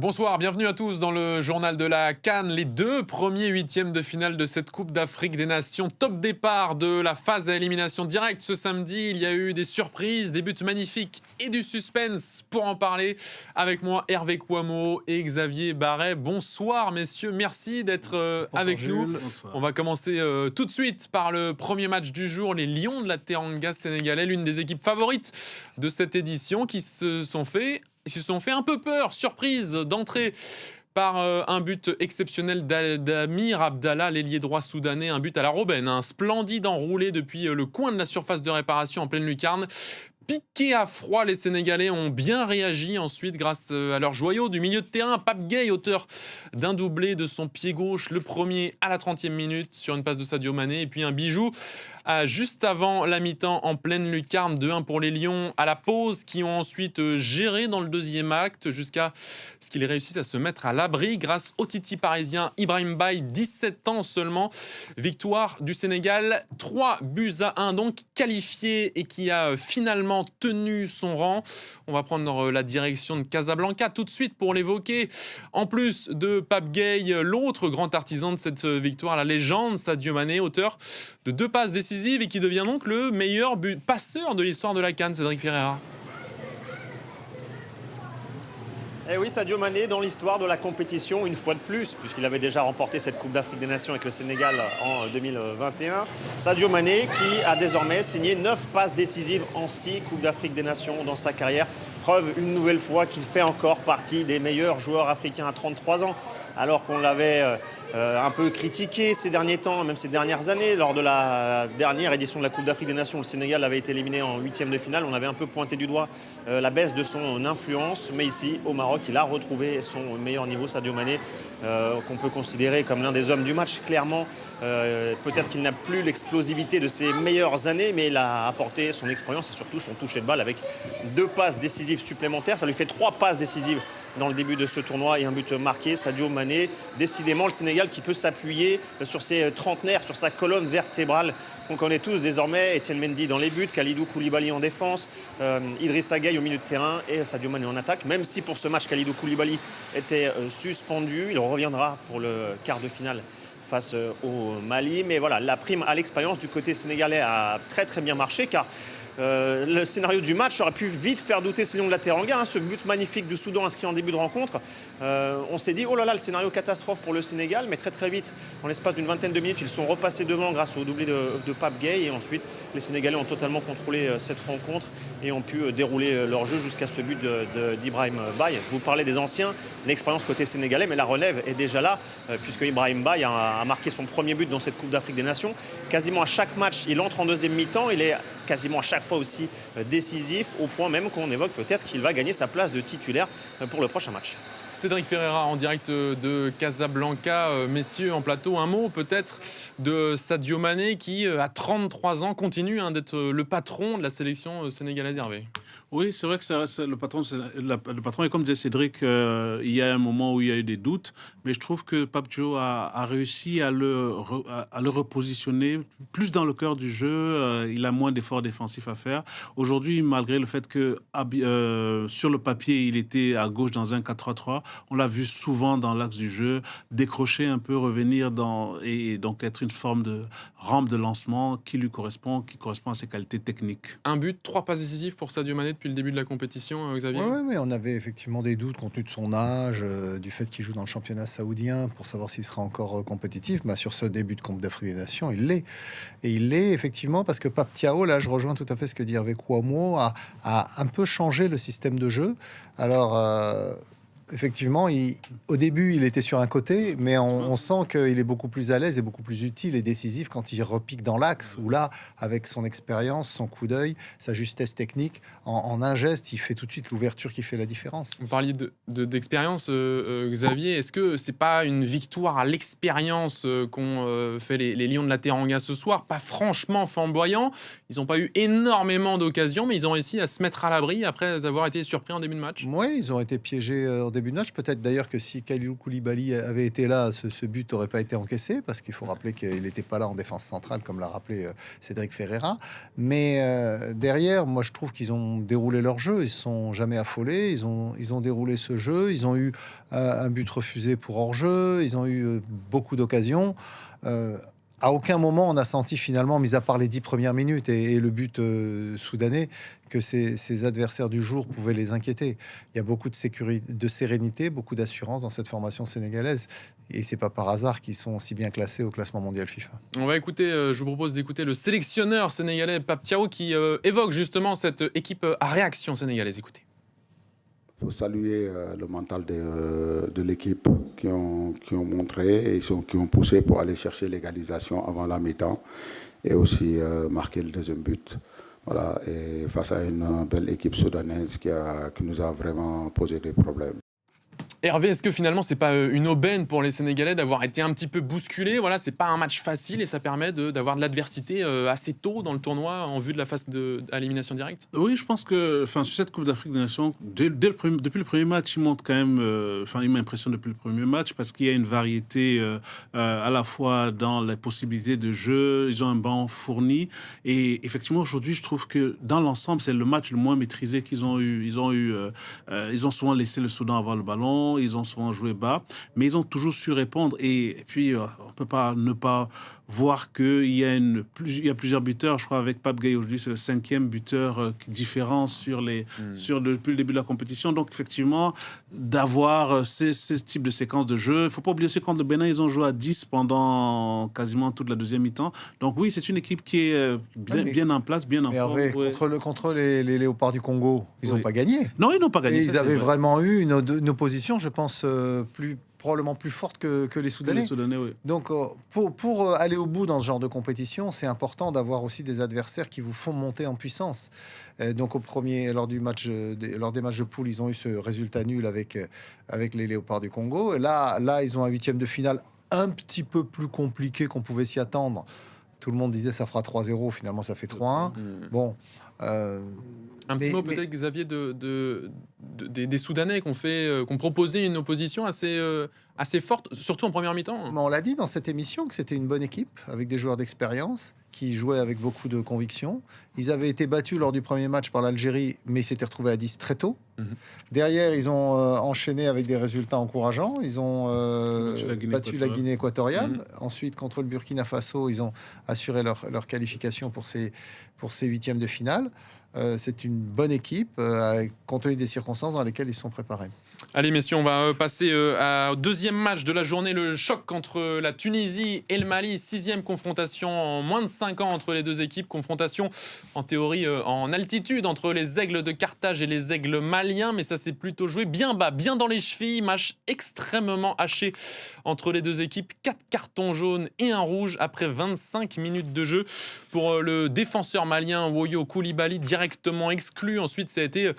Bonsoir, bienvenue à tous dans le journal de la CAN. Les deux premiers huitièmes de finale de cette Coupe d'Afrique des Nations. Top départ de la phase à élimination directe ce samedi. Il y a eu des surprises, des buts magnifiques et du suspense. Pour en parler, avec moi Hervé Kouammo et Xavier Barret. Bonsoir messieurs, merci d'être avec Jules. nous. Bonsoir. On va commencer tout de suite par le premier match du jour. Les Lions de la Teranga sénégalais, l'une des équipes favorites de cette édition qui se sont fait un peu peur, surprise d'entrée par un but exceptionnel d'Amir Abdallah, l'ailier droit soudanais, un but à la Robben, un splendide enroulé depuis le coin de la surface de réparation en pleine lucarne. Piqué à froid, les Sénégalais ont bien réagi ensuite grâce à leur joyau du milieu de terrain. Pape Gueye, auteur d'un doublé de son pied gauche, le premier à la 30e minute sur une passe de Sadio Mané. Et puis un bijou juste avant la mi-temps en pleine lucarne, 2-1 pour les Lions à la pause, qui ont ensuite géré dans le deuxième acte jusqu'à ce qu'ils réussissent à se mettre à l'abri grâce au Titi parisien Ibrahim Baye, 17 ans seulement. Victoire du Sénégal, 3-1 donc, qualifié et qui a finalement tenu son rang. On va prendre la direction de Casablanca tout de suite pour l'évoquer. En plus de Pape Gueye, l'autre grand artisan de cette victoire, la légende Sadio Mané, auteur de 2 passes décisives et qui devient donc le meilleur passeur de l'histoire de la CAN, Cédric Ferreira. Eh oui, Sadio Mané dans l'histoire de la compétition, une fois de plus, puisqu'il avait déjà remporté cette Coupe d'Afrique des Nations avec le Sénégal en 2021. Sadio Mané qui a désormais signé 9 passes décisives en 6 Coupes d'Afrique des Nations dans sa carrière. Preuve une nouvelle fois qu'il fait encore partie des meilleurs joueurs africains à 33 ans. Alors qu'on l'avait un peu critiqué ces derniers temps, même ces dernières années. Lors de la dernière édition de la Coupe d'Afrique des Nations, le Sénégal avait été éliminé en 8e de finale. On avait un peu pointé du doigt la baisse de son influence. Mais ici, au Maroc, il a retrouvé son meilleur niveau, Sadio Mané, qu'on peut considérer comme l'un des hommes du match. Clairement, peut-être qu'il n'a plus l'explosivité de ses meilleures années, mais il a apporté son expérience et surtout son toucher de balle avec 2 passes décisives supplémentaires. Ça lui fait 3 passes décisives dans le début de ce tournoi et un but marqué. Sadio Mané, décidément le Sénégal qui peut s'appuyer sur ses trentenaires, sur sa colonne vertébrale qu'on connaît tous désormais. Etienne Mendy dans les buts, Kalidou Koulibaly en défense, Idrissa Gueye au milieu de terrain et Sadio Mané en attaque. Même si pour ce match, Kalidou Koulibaly était suspendu, il reviendra pour le quart de finale face au Mali. Mais voilà, la prime à l'expérience du côté sénégalais a très très bien marché car le scénario du match aurait pu vite faire douter ces Lions de la Teranga. Ce but magnifique du Soudan inscrit en début de rencontre. On s'est dit, oh là là, le scénario catastrophe pour le Sénégal. Mais très très vite, en l'espace d'une vingtaine de minutes, ils sont repassés devant grâce au doublé de Pape Gueye. Et ensuite, les Sénégalais ont totalement contrôlé cette rencontre et ont pu dérouler leur jeu jusqu'à ce but d'Ibrahim Baye. Je vous parlais des anciens, l'expérience côté sénégalais, mais la relève est déjà là, puisque Ibrahim Baye a marqué son premier but dans cette Coupe d'Afrique des Nations. Quasiment à chaque match, il entre en deuxième mi-temps. Il est quasiment à chaque fois aussi décisif, au point même qu'on évoque peut-être qu'il va gagner sa place de titulaire pour le prochain match. Cédric Ferreira en direct de Casablanca. Messieurs, en plateau, un mot peut-être de Sadio Mané qui, à 33 ans, continue d'être le patron de la sélection sénégalaise, Hervé. Oui, c'est vrai que le patron est comme disait Cédric, il y a un moment où il y a eu des doutes, mais je trouve que Pape Gio a réussi à le repositionner plus dans le cœur du jeu. Il a moins d'efforts défensifs à faire. Aujourd'hui, malgré le fait que sur le papier, il était à gauche dans un 4-3-3, on l'a vu souvent dans l'axe du jeu, décrocher un peu, revenir et donc être une forme de rampe de lancement qui correspond à ses qualités techniques. Un but, 3 passes décisives pour Sadio Mané depuis le début de la compétition, Xavier. Oui, mais on avait effectivement des doutes compte tenu de son âge, du fait qu'il joue dans le championnat saoudien pour savoir s'il sera encore compétitif. Sur ce début de Coupe d'Afrique des Nations, il l'est. Et il l'est effectivement parce que Pape Thiaw, là je rejoins tout à fait ce que dit Hervé Kouammo, a un peu changé le système de jeu. Alors... Effectivement, au début, il était sur un côté, mais on sent qu'il est beaucoup plus à l'aise et beaucoup plus utile et décisif quand il repique dans l'axe, où là, avec son expérience, son coup d'œil, sa justesse technique, en un geste, il fait tout de suite l'ouverture qui fait la différence. Vous parliez d'expérience, Xavier. Est-ce que c'est pas une victoire à l'expérience qu'ont fait les Lions de la Teranga ce soir? Pas franchement flamboyant. Ils n'ont pas eu énormément d'occasions, mais ils ont réussi à se mettre à l'abri après avoir été surpris en début de match. Oui, ils ont été piégés en début de match. Peut-être d'ailleurs que si Kalidou Koulibaly avait été là, ce but n'aurait pas été encaissé, parce qu'il faut rappeler qu'il n'était pas là en défense centrale, comme l'a rappelé Cédric Ferreira. Mais derrière, moi je trouve qu'ils ont déroulé leur jeu, ils ne sont jamais affolés, ils ont déroulé ce jeu, ils ont eu un but refusé pour hors-jeu, ils ont eu beaucoup d'occasions. À aucun moment on a senti finalement, mis à part les 10 premières minutes et le but soudanais, que ces adversaires du jour pouvaient les inquiéter. Il y a beaucoup de sécurité, de sérénité, beaucoup d'assurance dans cette formation sénégalaise. Et c'est pas par hasard qu'ils sont si bien classés au classement mondial FIFA. On va écouter, je vous propose d'écouter le sélectionneur sénégalais Pape Thiaw qui évoque justement cette équipe à réaction sénégalaise. Écoutez. Il faut saluer le mental de l'équipe qui ont montré et qui ont poussé pour aller chercher l'égalisation avant la mi-temps et aussi marquer le deuxième but. Voilà, et face à une belle équipe soudanaise qui nous a vraiment posé des problèmes. Hervé, est-ce que finalement c'est pas une aubaine pour les Sénégalais d'avoir été un petit peu bousculés? Voilà, c'est pas un match facile et ça permet d'avoir de l'adversité assez tôt dans le tournoi en vue de la phase à l'élimination directe. Oui, je pense que sur cette Coupe d'Afrique des Nations, depuis le premier match, il montre quand même, il m'impressionne depuis le premier match parce qu'il y a une variété à la fois dans les possibilités de jeu, ils ont un banc fourni et effectivement aujourd'hui, je trouve que dans l'ensemble, c'est le match le moins maîtrisé qu'ils ont eu. Ils ont souvent laissé le Soudan avoir le ballon. Ils ont souvent joué bas, mais ils ont toujours su répondre. Et puis, on ne peut pas ne pas voir qu'il y a plusieurs buteurs. Je crois avec Pape Gueye aujourd'hui, c'est le 5e buteur différent depuis le début de la compétition. Donc, effectivement, d'avoir ce type de séquence de jeu. Il ne faut pas oublier aussi contre le Bénin, ils ont joué à 10 pendant quasiment toute la deuxième mi-temps. Donc, oui, c'est une équipe qui est bien en place, bien en forme. Hervé, contre les Léopards du Congo, ils n'ont pas gagné. Non, ils n'ont pas gagné. Et ils avaient vraiment eu une opposition, je pense, probablement plus forte que les Soudanais. Oui. Donc, pour aller au bout dans ce genre de compétition, c'est important d'avoir aussi des adversaires qui vous font monter en puissance. Donc, lors des matchs de poule, ils ont eu ce résultat nul avec les Léopards du Congo. Et là, ils ont un 8e de finale un petit peu plus compliqué qu'on pouvait s'y attendre. Tout le monde disait ça fera 3-0, finalement ça fait 3-1. Bon. Un petit mot peut-être, Xavier, des Soudanais qui ont proposé une opposition assez forte, surtout en première mi-temps. On l'a dit dans cette émission que c'était une bonne équipe, avec des joueurs d'expérience, qui jouaient avec beaucoup de conviction. Ils avaient été battus lors du premier match par l'Algérie, mais ils s'étaient retrouvés à 10 très tôt. Derrière, ils ont enchaîné avec des résultats encourageants. Ils ont battu la Guinée équatoriale. Ensuite, contre le Burkina Faso, ils ont assuré leur qualification pour ces 8e de finale. C'est une bonne équipe, compte tenu des circonstances dans lesquelles ils sont préparés. Allez messieurs, on va passer au deuxième match de la journée, le choc entre la Tunisie et le Mali, 6e confrontation en moins de 5 ans entre les deux équipes, confrontation en théorie en altitude entre les aigles de Carthage et les aigles maliens, mais ça s'est plutôt joué bien bas, bien dans les chevilles, match extrêmement haché entre les deux équipes, 4 cartons jaunes et un rouge après 25 minutes de jeu pour le défenseur malien Woyo Koulibaly, directement exclu. Ensuite ça a été,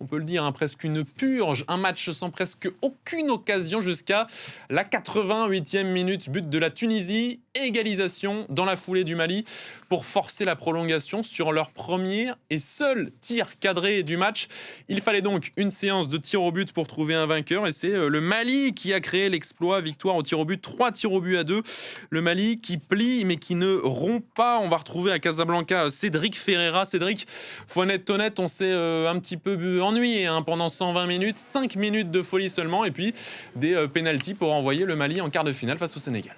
on peut le dire, presque une purge, un match sans presque aucune occasion jusqu'à la 88e minute, but de la Tunisie, égalisation dans la foulée du Mali pour forcer la prolongation sur leur premier et seul tir cadré du match. Il fallait donc une séance de tir au but pour trouver un vainqueur et c'est le Mali qui a créé l'exploit, victoire au tir au but, 3 tirs au but à 2. Le Mali qui plie mais qui ne rompt pas. On va retrouver à Casablanca Cédric Ferreira. Cédric, faut être honnête, on s'est un petit peu ennuyé pendant 120 minutes, 5 minutes de folie seulement et puis des pénaltys pour envoyer le Mali en quart de finale face au Sénégal.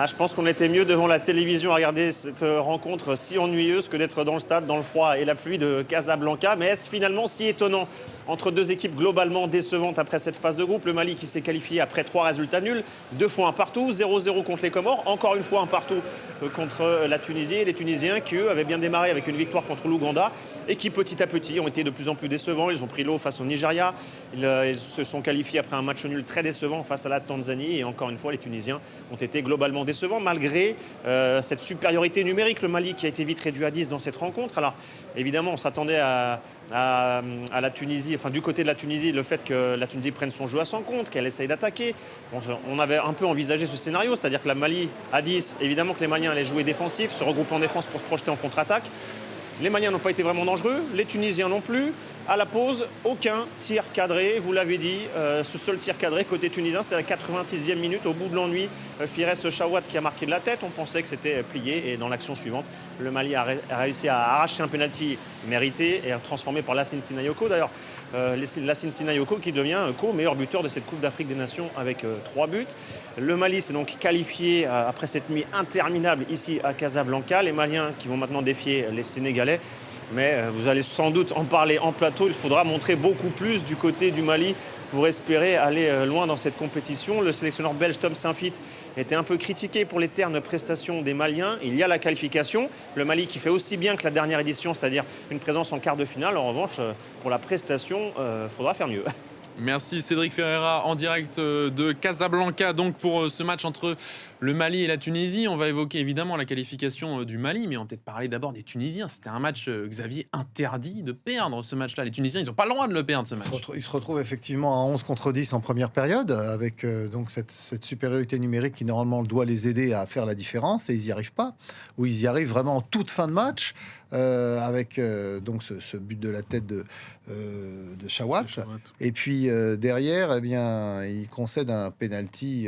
Je pense qu'on était mieux devant la télévision à regarder cette rencontre si ennuyeuse que d'être dans le stade, dans le froid et la pluie de Casablanca. Mais est-ce finalement si étonnant entre deux équipes globalement décevantes après cette phase de groupe? Le Mali qui s'est qualifié après 3 résultats nuls, 2 fois un partout, 0-0 contre les Comores, encore une fois un partout contre la Tunisie. Et les Tunisiens qui, eux, avaient bien démarré avec une victoire contre l'Ouganda et qui, petit à petit, ont été de plus en plus décevants. Ils ont pris l'eau face au Nigeria. Ils se sont qualifiés après un match nul très décevant face à la Tanzanie. Et encore une fois, les Tunisiens ont été globalement décevants malgré cette supériorité numérique. Le Mali qui a été vite réduit à 10 dans cette rencontre. Alors, évidemment, on s'attendait à la Tunisie, enfin du côté de la Tunisie, le fait que la Tunisie prenne son jeu à son compte, qu'elle essaye d'attaquer. On avait un peu envisagé ce scénario, c'est-à-dire que la Mali à 10, évidemment que les Maliens allaient jouer défensif, se regrouper en défense pour se projeter en contre-attaque. Les Maliens n'ont pas été vraiment dangereux, les Tunisiens non plus. À la pause, aucun tir cadré, vous l'avez dit, ce seul tir cadré côté tunisien, c'était à la 86e minute, au bout de l'ennui, Fires Chawat qui a marqué de la tête, on pensait que c'était plié et dans l'action suivante, le Mali a réussi à arracher un pénalty mérité et transformé par Lassine Sinayoko. D'ailleurs, Lassine Sinayoko qui devient co-meilleur buteur de cette Coupe d'Afrique des Nations avec 3 buts. Le Mali s'est donc qualifié après cette nuit interminable ici à Casablanca. Les Maliens qui vont maintenant défier les Sénégalais. Mais vous allez sans doute en parler en plateau. Il faudra montrer beaucoup plus du côté du Mali pour espérer aller loin dans cette compétition. Le sélectionneur belge Tom Saintfiet était un peu critiqué pour les ternes prestations des Maliens. Il y a la qualification. Le Mali qui fait aussi bien que la dernière édition, c'est-à-dire une présence en quart de finale. En revanche, pour la prestation, il faudra faire mieux. Merci Cédric Ferreira en direct de Casablanca donc pour ce match entre le Mali et la Tunisie. On va évoquer évidemment la qualification du Mali, mais on va peut-être parler d'abord des Tunisiens. C'était un match, Xavier, interdit de perdre ce match-là. Les Tunisiens, ils n'ont pas le droit de le perdre ce match. Ils se retrouvent effectivement à 11 contre 10 en première période avec donc cette supériorité numérique qui normalement doit les aider à faire la différence et ils n'y arrivent pas. Ou ils y arrivent vraiment en toute fin de match avec donc ce but de la tête de Chawat. Et puis derrière, eh bien, il concède un penalty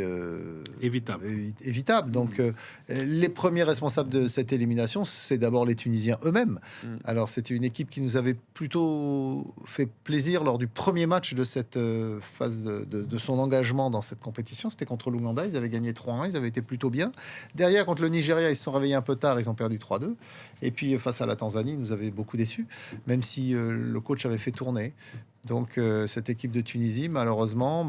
évitable. Donc, les premiers responsables de cette élimination, c'est d'abord les Tunisiens eux-mêmes. Alors, c'était une équipe qui nous avait plutôt fait plaisir lors du premier match de cette phase de son engagement dans cette compétition. C'était contre l'Ouganda. Ils avaient gagné 3-1. Ils avaient été plutôt bien. Derrière, contre le Nigeria, ils se sont réveillés un peu tard. Ils ont perdu 3-2. Et puis, face à la Tanzanie, ils nous avaient beaucoup déçus, même si le coach avait fait tourner. Donc cette équipe de Tunisie, malheureusement,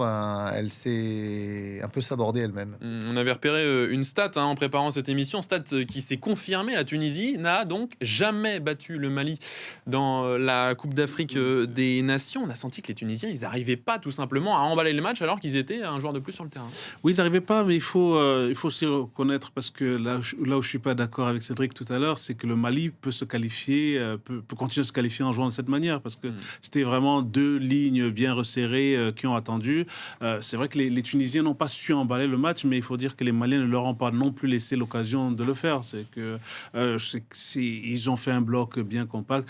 elle s'est un peu sabordée elle-même. On avait repéré une stat en préparant cette émission, stat qui s'est confirmée. La Tunisie n'a donc jamais battu le Mali dans la Coupe d'Afrique des Nations. On a senti que les Tunisiens, ils n'arrivaient pas tout simplement à emballer le match alors qu'ils étaient un joueur de plus sur le terrain. Oui, ils n'arrivaient pas, mais il faut aussi reconnaître, parce que là où je ne suis pas d'accord avec Cédric tout à l'heure, c'est que le Mali peut se qualifier, peut continuer à se qualifier en jouant de cette manière, parce que c'était vraiment deux lignes bien resserrées qui ont attendu. C'est vrai que les Tunisiens n'ont pas su emballer le match, mais il faut dire que les Maliens ne leur ont pas non plus laissé l'occasion de le faire. C'est que ils ont fait un bloc bien compact.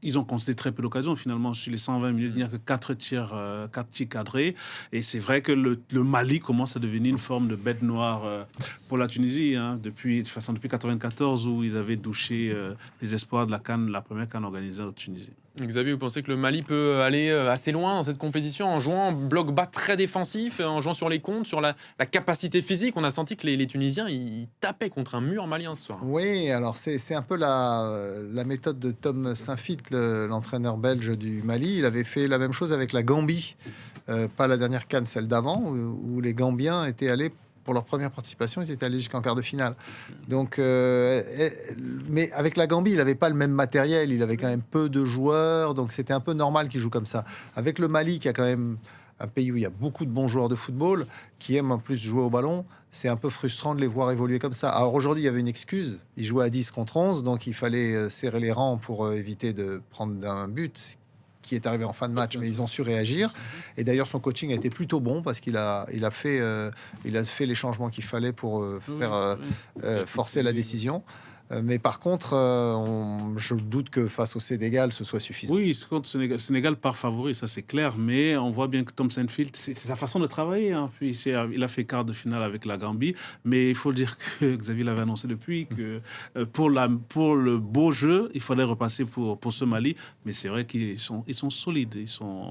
Ils ont concédé très peu d'occasions. Finalement, sur les 120 minutes, il n'y a que 4 tirs cadrés. Et c'est vrai que le Mali commence à devenir une forme de bête noire pour la Tunisie, depuis 1994, où ils avaient douché les espoirs de la première CAN organisée en Tunisie. Xavier, vous pensez que le Mali peut aller assez loin dans cette compétition en jouant en bloc bas très défensif, en jouant sur les comptes, sur la capacité physique? On a senti que les Tunisiens, ils tapaient contre un mur malien ce soir. Oui, alors c'est un peu la méthode de Tom Saintfiet, l'entraîneur belge du Mali. Il avait fait la même chose avec la Gambie, pas la dernière CAN, celle d'avant, où les Gambiens étaient allés pour leur première participation, ils étaient allés jusqu'en quart de finale. Donc, mais avec la Gambie, il n'avait pas le même matériel, il avait quand même peu de joueurs, donc c'était un peu normal qu'ils jouent comme ça. Avec le Mali, qui a quand même un pays où il y a beaucoup de bons joueurs de football, qui aiment en plus jouer au ballon, c'est un peu frustrant de les voir évoluer comme ça. Alors aujourd'hui, il y avait une excuse, ils jouaient à 10 contre 11, donc il fallait serrer les rangs pour éviter de prendre un but, qui est arrivé en fin de match, mais ils ont su réagir. Et d'ailleurs, son coaching a été plutôt bon parce qu'il a fait les changements qu'il fallait pour forcer la décision. Mais par contre, je doute que face au Sénégal, ce soit suffisant. Oui, contre Sénégal par favori, ça c'est clair. Mais on voit bien que Tom Saintfiet, c'est sa façon de travailler. Puis il a fait quart de finale avec la Gambie. Mais il faut dire que Xavier l'avait annoncé depuis que pour le beau jeu, il fallait repasser pour ce Mali. Mais c'est vrai qu'ils sont solides.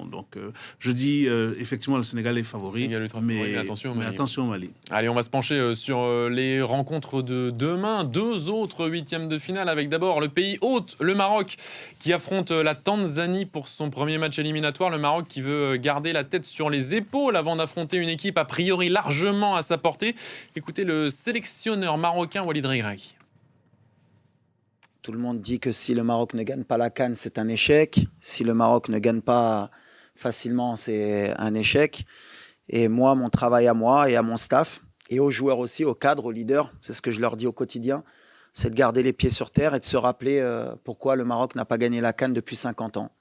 Donc, je dis effectivement, le Sénégal est favori. Mais attention au Mali. Allez, on va se pencher sur les rencontres de demain. 2 autres huitièmes de finale avec d'abord le pays hôte, le Maroc, qui affronte la Tanzanie pour son premier match éliminatoire. Le Maroc qui veut garder la tête sur les épaules avant d'affronter une équipe a priori largement à sa portée. Écoutez le sélectionneur marocain Walid Regragui. Tout le monde dit que si le Maroc ne gagne pas la CAN, c'est un échec. Si le Maroc ne gagne pas facilement, c'est un échec. Et moi, mon travail à moi et à mon staff, et aux joueurs aussi, aux cadres, aux leaders, c'est ce que je leur dis au quotidien, c'est de garder les pieds sur terre et de se rappeler pourquoi le Maroc n'a pas gagné la CAN depuis 50 ans.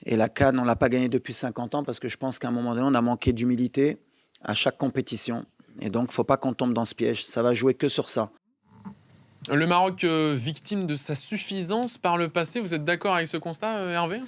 Et la CAN, on ne l'a pas gagnée depuis 50 ans parce que je pense qu'à un moment donné, on a manqué d'humilité à chaque compétition. Et donc, il ne faut pas qu'on tombe dans ce piège. Ça va jouer que sur ça. Le Maroc victime de sa suffisance par le passé, vous êtes d'accord avec ce constat, Hervé ?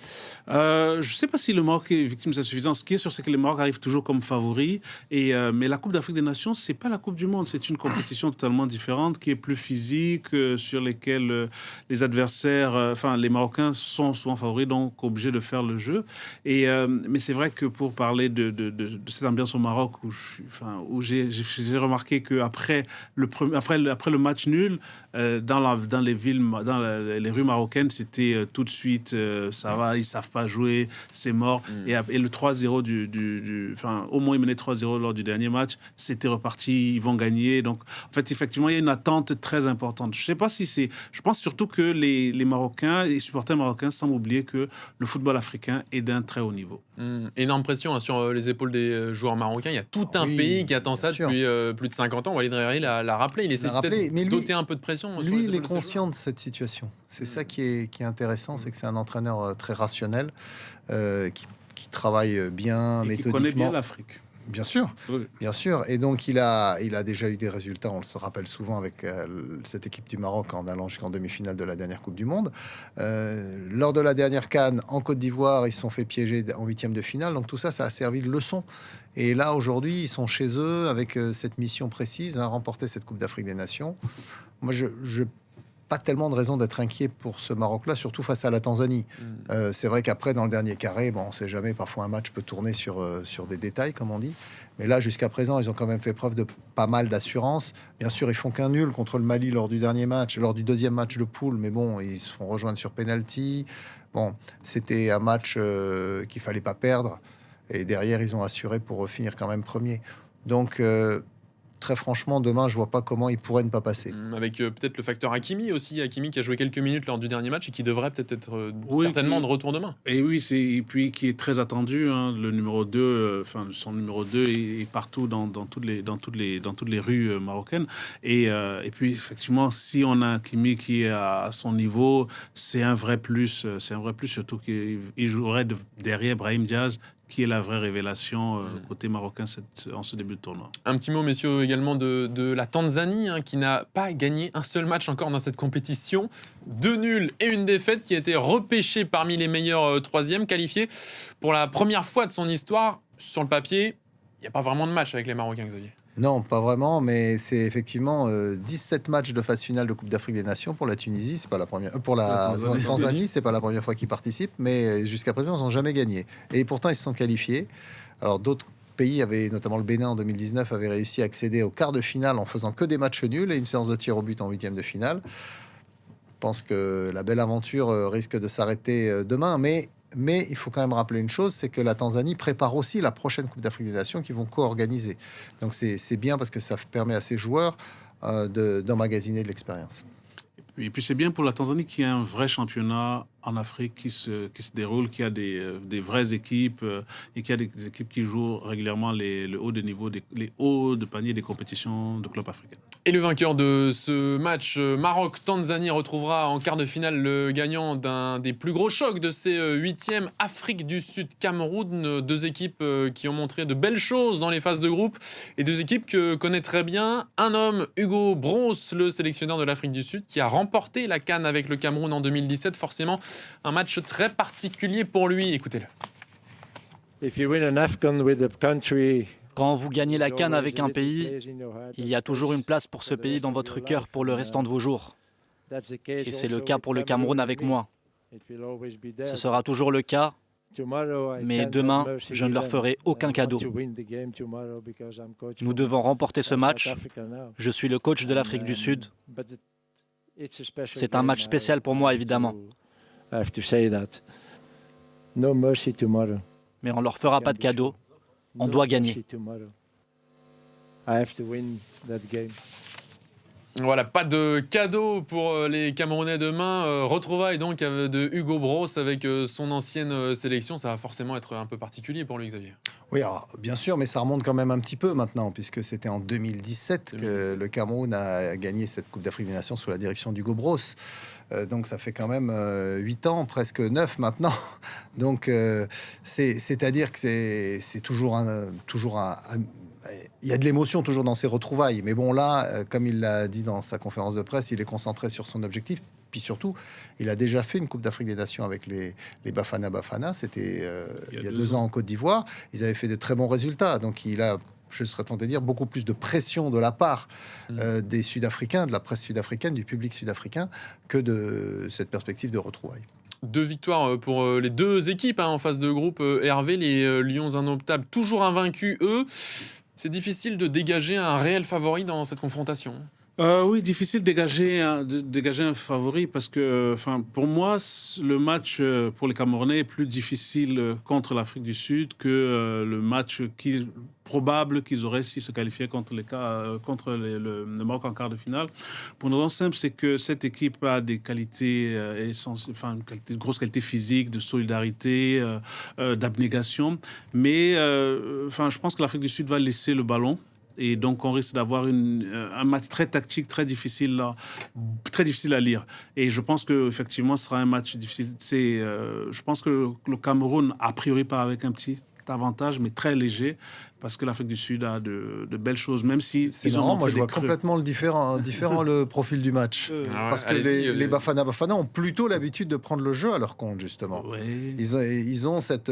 Je ne sais pas si le Maroc est victime de sa suffisance. Ce qui est sûr, c'est que le Maroc arrive toujours comme favori. Mais la Coupe d'Afrique des Nations, c'est pas la Coupe du Monde. C'est une compétition totalement différente, qui est plus physique, sur lesquelles les adversaires, les Marocains sont souvent favoris, donc obligés de faire le jeu. Mais c'est vrai que pour parler de cette ambiance au Maroc, où j'ai remarqué qu'après le match nul, dans les villes, dans les rues marocaines, c'était tout de suite, ça va, ils savent pas jouer, c'est mort. Et le 3-0 au moins ils menaient 3-0 lors du dernier match, c'était reparti, ils vont gagner. Donc, en fait, effectivement, il y a une attente très importante. Je sais pas si c'est... Je pense surtout que les Marocains, les supporters marocains semblent oublier que le football africain est d'un très haut niveau. Énorme pression sur les épaules des joueurs marocains. Il y a tout un pays qui attend ça depuis plus de 50 ans. Walid Regragui l'a rappelé. Il essaie peut-être de doter un peu de pression. Lui, il est conscient de cette situation. C'est ça qui est intéressant, c'est que c'est un entraîneur très rationnel, qui travaille bien, Et méthodiquement. qui connaît bien l'Afrique. Bien sûr, Oui. bien sûr. Et donc, il a déjà eu des résultats, on le se rappelle souvent avec cette équipe du Maroc en allant jusqu'en demi-finale de la dernière Coupe du Monde. Lors de la dernière CAN, en Côte d'Ivoire, ils se sont fait piéger en huitième de finale. Donc, tout ça, ça a servi de leçon. Et là, aujourd'hui, ils sont chez eux avec cette mission précise, remporter cette Coupe d'Afrique des Nations. Moi, je pas tellement de raison d'être inquiet pour ce Maroc-là, surtout face à la Tanzanie. C'est vrai qu'après, dans le dernier carré, on ne sait jamais, parfois un match peut tourner sur des détails, comme on dit. Mais là, jusqu'à présent, ils ont quand même fait preuve de pas mal d'assurance. Bien sûr, ils font qu'un nul contre le Mali lors du deuxième match de poule, mais bon, ils se font rejoindre sur penalty. Bon, c'était un match qu'il fallait pas perdre. Et derrière, ils ont assuré pour finir quand même premier. Donc... très franchement, demain, je vois pas comment ils pourraient ne pas passer. Avec peut-être le facteur Hakimi aussi. Hakimi qui a joué quelques minutes lors du dernier match et qui devrait peut-être être certainement de retour demain. Et oui, et puis qui est très attendu. Le numéro 2, son numéro 2 est partout dans toutes les rues marocaines. Et puis, effectivement, si on a Hakimi qui est à son niveau, c'est un vrai plus. C'est un vrai plus, surtout qu'il jouerait derrière Brahim Diaz, qui est la vraie révélation côté marocain en ce début de tournoi. Un petit mot, messieurs, également de la Tanzanie, qui n'a pas gagné un seul match encore dans cette compétition. 2 nuls et une défaite, qui a été repêchée parmi les meilleurs troisièmes, qualifiés pour la première fois de son histoire. Sur le papier, il n'y a pas vraiment de match avec les Marocains, Xavier. Non, pas vraiment, mais c'est effectivement 17 matchs de phase finale de Coupe d'Afrique des Nations pour la Tunisie. C'est pas la première, pour la Tanzanie, c'est pas la première fois qu'ils participent, mais jusqu'à présent, ils n'ont jamais gagné. Et pourtant, ils se sont qualifiés. Alors, d'autres pays, notamment le Bénin en 2019, avaient réussi à accéder au quart de finale en faisant que des matchs nuls et une séance de tir au but en huitième de finale. Je pense que la belle aventure risque de s'arrêter demain, mais il faut quand même rappeler une chose, c'est que la Tanzanie prépare aussi la prochaine Coupe d'Afrique des Nations qu'ils vont co-organiser. Donc c'est bien parce que ça permet à ces joueurs d'emmagasiner de l'expérience. Et puis c'est bien pour la Tanzanie qui a un vrai championnat en Afrique qui se déroule, qui a des vraies équipes et qui a des équipes qui jouent régulièrement le haut de niveau, les hauts de panier des compétitions de clubs africains. Et le vainqueur de ce match Maroc-Tanzanie retrouvera en quart de finale le gagnant d'un des plus gros chocs de ces huitièmes, Afrique du Sud-Cameroun. 2 équipes qui ont montré de belles choses dans les phases de groupe et 2 équipes que connaît très bien un homme, Hugo Broos, le sélectionneur de l'Afrique du Sud, qui a remporté la CAN avec le Cameroun en 2017. Forcément, un match très particulier pour lui. Écoutez-le. Quand vous gagnez la CAN avec un pays, il y a toujours une place pour ce pays dans votre cœur pour le restant de vos jours. Et c'est le cas pour le Cameroun avec moi. Ce sera toujours le cas, mais demain, je ne leur ferai aucun cadeau. Nous devons remporter ce match. Je suis le coach de l'Afrique du Sud. C'est un match spécial pour moi, évidemment. Mais on ne leur fera pas de cadeau. On doit gagner. Voilà, pas de cadeau pour les Camerounais demain. Retrouvailles donc de Hugo Broos avec son ancienne sélection. Ça va forcément être un peu particulier pour lui, Xavier. Oui, alors, bien sûr, mais ça remonte quand même un petit peu maintenant, puisque c'était en 2017 que le Cameroun a gagné cette Coupe d'Afrique des Nations sous la direction d'Hugo Broos. Donc ça fait quand même 8 ans, presque 9 maintenant. Donc c'est-à-dire que c'est toujours un il y a de l'émotion toujours dans ces retrouvailles. Mais bon, là, comme il l'a dit dans sa conférence de presse, il est concentré sur son objectif. Puis surtout, il a déjà fait une Coupe d'Afrique des Nations avec les Bafana Bafana. C'était il y a 2 ans en Côte d'Ivoire. Ils avaient fait de très bons résultats. Donc il a, je serais tenté de dire, beaucoup plus de pression de la part des Sud-Africains, de la presse sud-africaine, du public sud-africain, que de cette perspective de retrouvailles. 2 victoires pour les 2 équipes en phase de groupe. Hervé, les Lions indomptables, toujours invaincus, eux. C'est difficile de dégager un réel favori dans cette confrontation. Oui, difficile de dégager un favori parce que, pour moi, le match pour les Camerounais est plus difficile contre l'Afrique du Sud que le match probable qu'ils auraient s'ils se qualifiaient contre le Maroc en quart de finale. Pour une raison simple, c'est que cette équipe a des qualités une grosse qualité physique, de solidarité, d'abnégation. Mais je pense que l'Afrique du Sud va laisser le ballon. Et donc, on risque d'avoir un match très tactique, très difficile à lire. Et je pense qu'effectivement, ce sera un match difficile. Je pense que le Cameroun, a priori, part avec un petit avantage, mais très léger, parce que l'Afrique du Sud a de belles choses, même si c'est ils marrant, ont moi je vois creux. Complètement différent le profil du match. Parce que les Bafana Bafana ont plutôt l'habitude de prendre le jeu à leur compte, justement. Ouais. Ils ont cette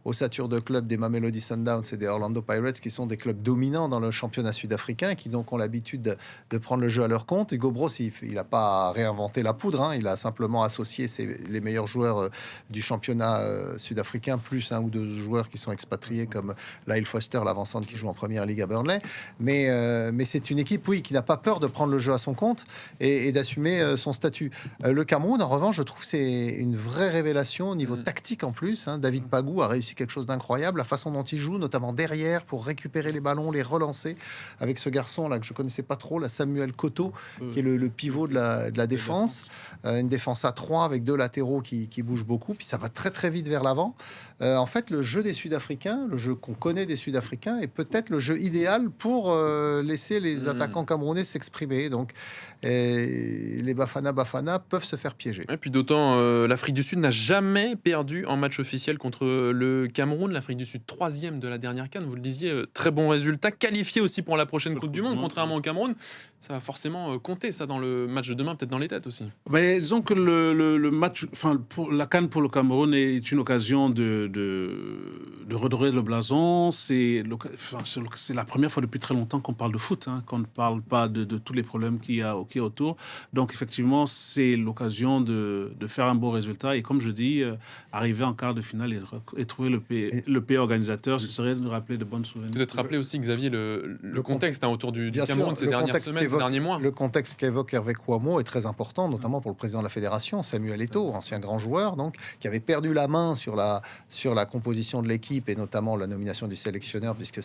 ossature de clubs des Mamelodi Sundowns et des Orlando Pirates, qui sont des clubs dominants dans le championnat sud-africain, qui donc ont l'habitude de prendre le jeu à leur compte. Hugo Broos, il n'a pas réinventé la poudre, il a simplement associé les meilleurs joueurs du championnat sud-africain, plus 1 ou 2 joueurs qui sont expatriés, comme Lyle Foster, l'avancante qui joue en première ligue à Burnley. Mais c'est une équipe, oui, qui n'a pas peur de prendre le jeu à son compte et d'assumer son statut. Le Cameroun, en revanche, je trouve c'est une vraie révélation au niveau tactique en plus. David Pagou a réussi quelque chose d'incroyable. La façon dont il joue, notamment derrière, pour récupérer les ballons, les relancer, avec ce garçon là que je connaissais pas trop, la Samuel Koto, qui est le pivot de la défense. Une défense à 3 avec 2 latéraux qui bougent beaucoup. Puis ça va très très vite vers l'avant. En fait, le jeu des Sud-Africains, le jeu qu'on connaît des Sud-Africains, est peut-être le jeu idéal pour laisser les attaquants camerounais s'exprimer. Donc, les Bafana Bafana peuvent se faire piéger. Et puis d'autant, l'Afrique du Sud n'a jamais perdu en match officiel contre le Cameroun. L'Afrique du Sud, 3e de la dernière CAN, vous le disiez, très bon résultat. Qualifié aussi pour la prochaine Coupe du Monde, contrairement au Cameroun. Ça va forcément compter, ça, dans le match de demain, peut-être dans les têtes aussi. Mais disons que le match, pour la CAN pour le Cameroun est une occasion de redorer le blason. C'est la première fois depuis très longtemps qu'on parle de foot, qu'on ne parle pas de tous les problèmes qu'il y a autour. Donc effectivement, c'est l'occasion de faire un beau résultat. Et comme je dis, arriver en quart de finale et trouver le pays organisateur, ce serait de rappeler de bonnes souvenirs. Peut-être rappeler aussi, Xavier, le contexte autour du Cameroun ces le dernières contexte semaines, ces derniers mois. Le contexte qu'évoque Hervé Kouamouo est très important, notamment pour le président de la fédération, Samuel Eto'o, ancien grand joueur, donc, qui avait perdu la main sur la composition de l'équipe et notamment la nomination du sélectionneur, puisque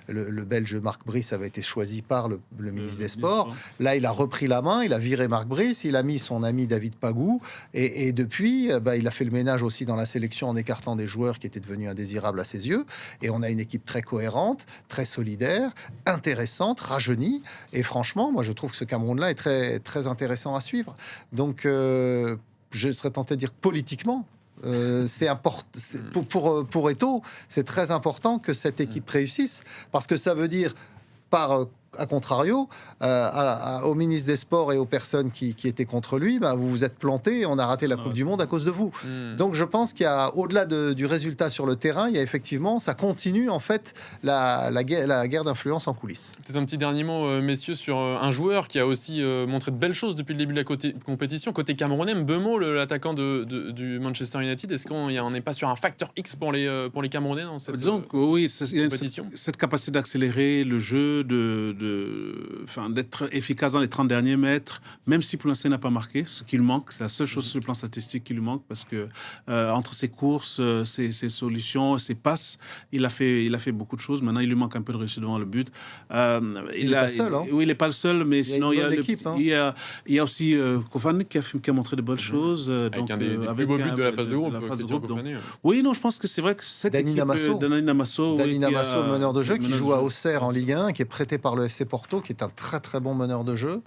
le Belge Marc Brice avait été choisi par le ministre des Sports. Là, il a repris la main, il a viré Marc Brice, il a mis son ami David Pagou, et depuis, il a fait le ménage aussi dans la sélection en écartant des joueurs qui étaient devenus indésirables à ses yeux. Et on a une équipe très cohérente, très solidaire, intéressante, rajeunie. Et franchement, moi, je trouve que ce Cameroun-là est très, très intéressant à suivre. Donc, je serais tenté de dire politiquement, c'est important pour Eto'o, c'est très important que cette équipe réussisse, parce que ça veut dire à contrario, au ministre des Sports et aux personnes qui étaient contre lui, vous vous êtes plantés et on a raté la Coupe du Monde à cause de vous. Donc je pense qu'il y a, au-delà du résultat sur le terrain, il y a effectivement, ça continue en fait la guerre d'influence en coulisses. Peut-être un petit dernier mot, messieurs, sur un joueur qui a aussi montré de belles choses depuis le début de la compétition. Côté camerounais, Mbeumo, l'attaquant du Manchester United, est-ce qu'on n'est pas sur un facteur X pour les Camerounais dans cette oui, compétition? Cette capacité d'accélérer le jeu, d'être efficace dans les 30 derniers mètres, même si pour l'instant il n'a pas marqué, ce qui lui manque, c'est la seule chose sur le plan statistique qui lui manque, parce que entre ses courses, ses solutions, ses passes, il a fait beaucoup de choses. Maintenant, il lui manque un peu de réussite devant le but. Il n'est pas seul. Oui, il n'est pas le seul, mais sinon il y a aussi Kofane qui a montré de bonnes choses. Avec un des plus beaux buts de la phase de groupe. Oui, non, je pense que c'est vrai que cette Dani équipe... Namasso, Dani Namasso, meneur de jeu, qui joue à Auxerre en Ligue 1, qui est prêté par le FC FC Porto, qui est un très très bon meneur de jeu.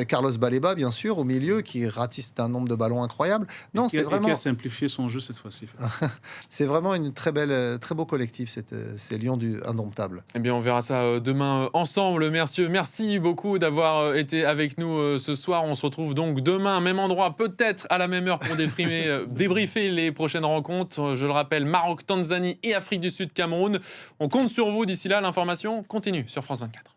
Carlos Baleba, bien sûr, au milieu, qui ratisse un nombre de ballons incroyable. Non, c'est vraiment... qui a simplifié son jeu cette fois-ci. C'est vraiment une très beau collectif, ces Lions du indomptable. Eh bien, on verra ça demain ensemble. Merci beaucoup d'avoir été avec nous ce soir. On se retrouve donc demain, même endroit, peut-être à la même heure pour débriefer les prochaines rencontres. Je le rappelle, Maroc, Tanzanie et Afrique du Sud, Cameroun. On compte sur vous d'ici là. L'information continue sur France 24.